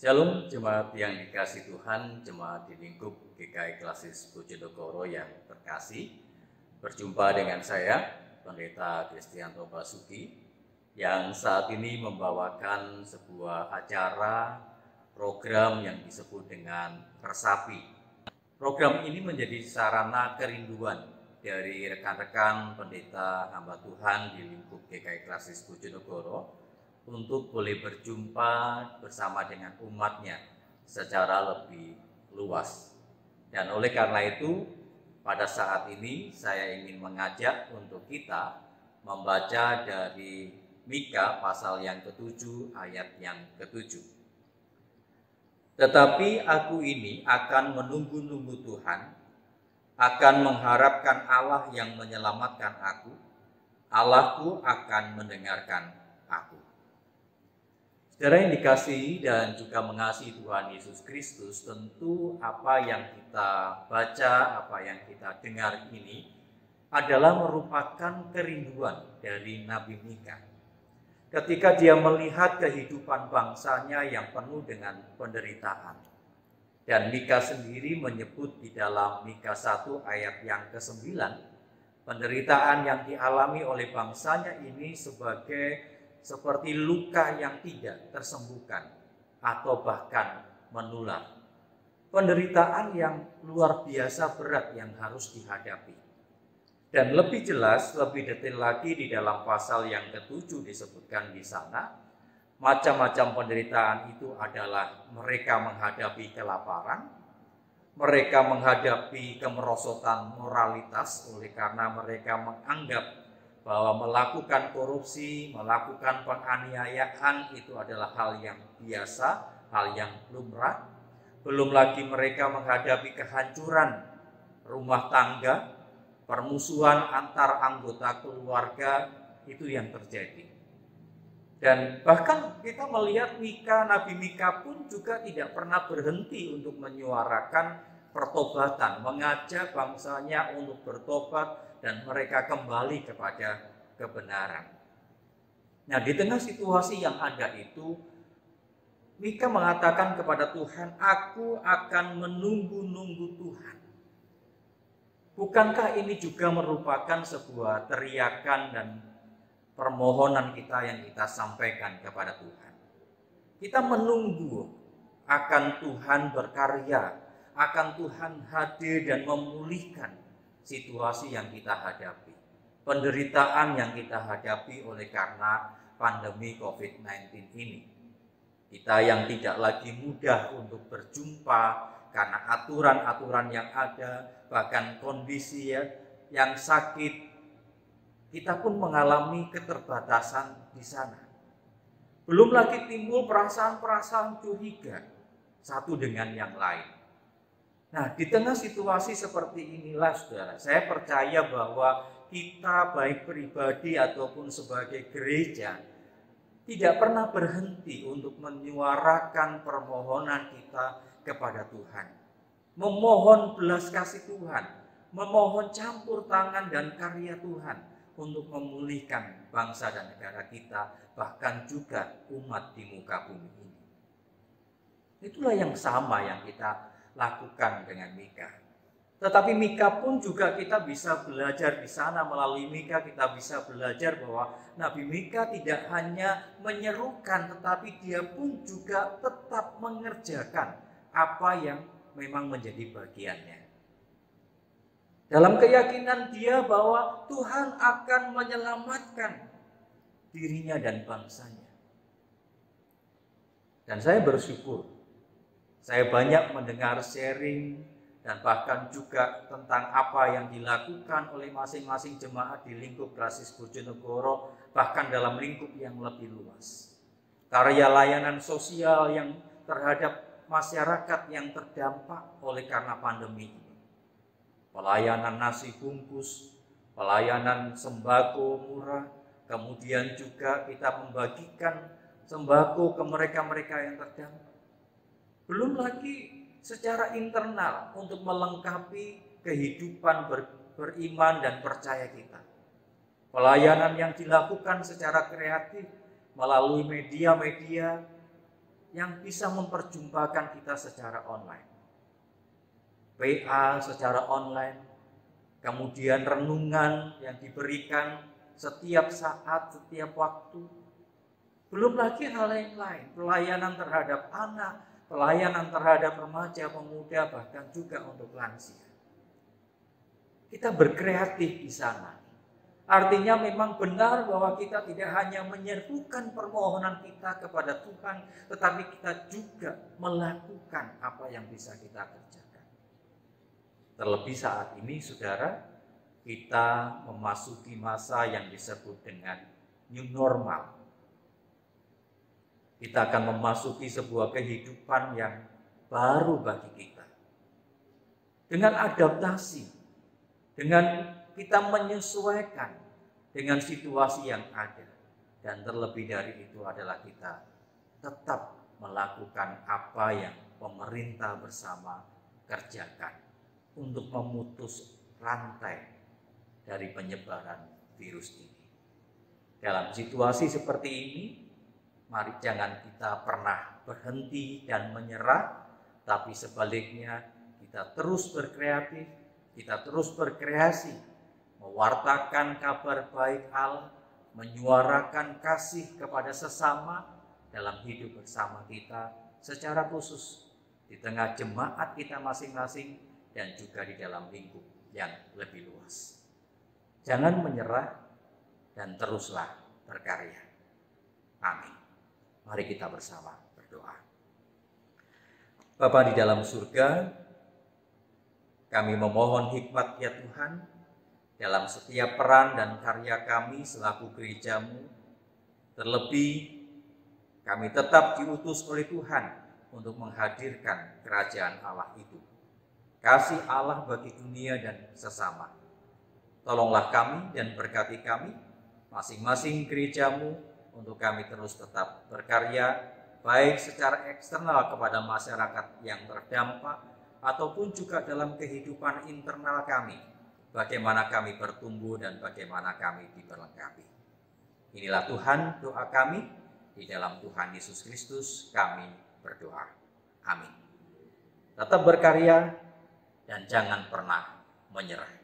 Shalom jemaat yang dikasih Tuhan, jemaat di lingkup GKI Klasis Bojonegoro yang terkasih. Berjumpa dengan saya, Pendeta Kristianto Basuki, yang saat ini membawakan sebuah acara program yang disebut dengan Resapi. Program ini menjadi sarana kerinduan dari rekan-rekan pendeta hamba Tuhan di lingkup GKI Klasis Bojonegoro untuk boleh berjumpa bersama dengan umatnya secara lebih luas. Dan oleh karena itu, pada saat ini saya ingin mengajak untuk kita membaca dari Mika pasal yang ke-7 ayat yang ke-7. Tetapi aku ini akan menunggu-nunggu Tuhan, akan mengharapkan Allah yang menyelamatkan aku, Allahku akan mendengarkan aku. Saudara yang dikasihi dan juga mengasihi Tuhan Yesus Kristus, tentu apa yang kita baca, apa yang kita dengar ini adalah merupakan kerinduan dari Nabi Mika. Ketika dia melihat kehidupan bangsanya yang penuh dengan penderitaan. Dan Mika sendiri menyebut di dalam Mika 1 ayat yang ke-9, penderitaan yang dialami oleh bangsanya ini seperti luka yang tidak tersembuhkan atau bahkan menular. Penderitaan yang luar biasa berat yang harus dihadapi. Dan lebih jelas, lebih detail lagi di dalam pasal yang ke-7 disebutkan di sana, macam-macam penderitaan itu adalah mereka menghadapi kelaparan, mereka menghadapi kemerosotan moralitas oleh karena mereka menganggap bahwa melakukan korupsi, melakukan penganiayaan itu adalah hal yang biasa, hal yang lumrah. Belum lagi mereka menghadapi kehancuran rumah tangga, permusuhan antar anggota keluarga, itu yang terjadi. Dan bahkan kita melihat Nabi Mika pun juga tidak pernah berhenti untuk menyuarakan pertobatan, mengajak bangsanya untuk bertobat dan mereka kembali kepada kebenaran. Nah, di tengah situasi yang ada itu, Mika mengatakan kepada Tuhan, aku akan menunggu-nunggu Tuhan. Bukankah ini juga merupakan sebuah teriakan dan permohonan kita yang kita sampaikan kepada Tuhan? Kita menunggu akan Tuhan berkarya, akan Tuhan hadir dan memulihkan situasi yang kita hadapi, penderitaan yang kita hadapi oleh karena pandemi COVID-19 ini. Kita yang tidak lagi mudah untuk berjumpa karena aturan-aturan yang ada, bahkan kondisi yang sakit, kita pun mengalami keterbatasan di sana. Belum lagi timbul perasaan-perasaan curiga satu dengan yang lain. Nah, di tengah situasi seperti inilah, saudara, saya percaya bahwa kita baik pribadi ataupun sebagai gereja tidak pernah berhenti untuk menyuarakan permohonan kita kepada Tuhan. Memohon belas kasih Tuhan, memohon campur tangan dan karya Tuhan untuk memulihkan bangsa dan negara kita, bahkan juga umat di muka bumi ini. Itulah yang sama yang kita lakukan dengan Mika. Tetapi Mika pun juga kita bisa belajar di sana. Melalui Mika kita bisa belajar bahwa Nabi Mika tidak hanya menyerukan, tetapi dia pun juga tetap mengerjakan apa yang memang menjadi bagiannya. Dalam keyakinan dia bahwa Tuhan akan menyelamatkan dirinya dan bangsanya. Dan saya bersyukur, saya banyak mendengar sharing dan bahkan juga tentang apa yang dilakukan oleh masing-masing jemaat di lingkup Klasis Bojonegoro, bahkan dalam lingkup yang lebih luas. Karya layanan sosial yang terhadap masyarakat yang terdampak oleh karena pandemi ini. Pelayanan nasi bungkus, pelayanan sembako murah, kemudian juga kita membagikan sembako ke mereka-mereka yang terdampak. Belum lagi secara internal untuk melengkapi kehidupan beriman dan percaya kita. Pelayanan yang dilakukan secara kreatif melalui media-media yang bisa memperjumpakan kita secara online. WA secara online, kemudian renungan yang diberikan setiap saat, setiap waktu. Belum lagi hal yang lain, pelayanan terhadap anak, pelayanan terhadap remaja, pemuda, bahkan juga untuk lansia. Kita berkreatif di sana. Artinya memang benar bahwa kita tidak hanya menyerukan permohonan kita kepada Tuhan, tetapi kita juga melakukan apa yang bisa kita kerjakan. Terlebih saat ini, saudara, kita memasuki masa yang disebut dengan new normal. Kita akan memasuki sebuah kehidupan yang baru bagi kita. Dengan adaptasi, dengan kita menyesuaikan dengan situasi yang ada. Dan terlebih dari itu adalah kita tetap melakukan apa yang pemerintah bersama kerjakan untuk memutus rantai dari penyebaran virus ini. Dalam situasi seperti ini, mari jangan kita pernah berhenti dan menyerah, tapi sebaliknya kita terus berkreatif, kita terus berkreasi, mewartakan kabar baik Allah, menyuarakan kasih kepada sesama dalam hidup bersama kita secara khusus di tengah jemaat kita masing-masing dan juga di dalam lingkup yang lebih luas. Jangan menyerah dan teruslah berkarya. Amin. Mari kita bersama berdoa. Bapa di dalam surga, kami memohon hikmat ya Tuhan dalam setiap peran dan karya kami selaku gereja-Mu. Terlebih kami tetap diutus oleh Tuhan untuk menghadirkan kerajaan Allah itu. Kasih Allah bagi dunia dan sesama. Tolonglah kami dan berkati kami, masing-masing gereja-Mu, untuk kami terus tetap berkarya, baik secara eksternal kepada masyarakat yang terdampak, ataupun juga dalam kehidupan internal kami, bagaimana kami bertumbuh dan bagaimana kami diperlengkapi. Inilah Tuhan doa kami, di dalam Tuhan Yesus Kristus kami berdoa. Amin. Tetap berkarya dan jangan pernah menyerah.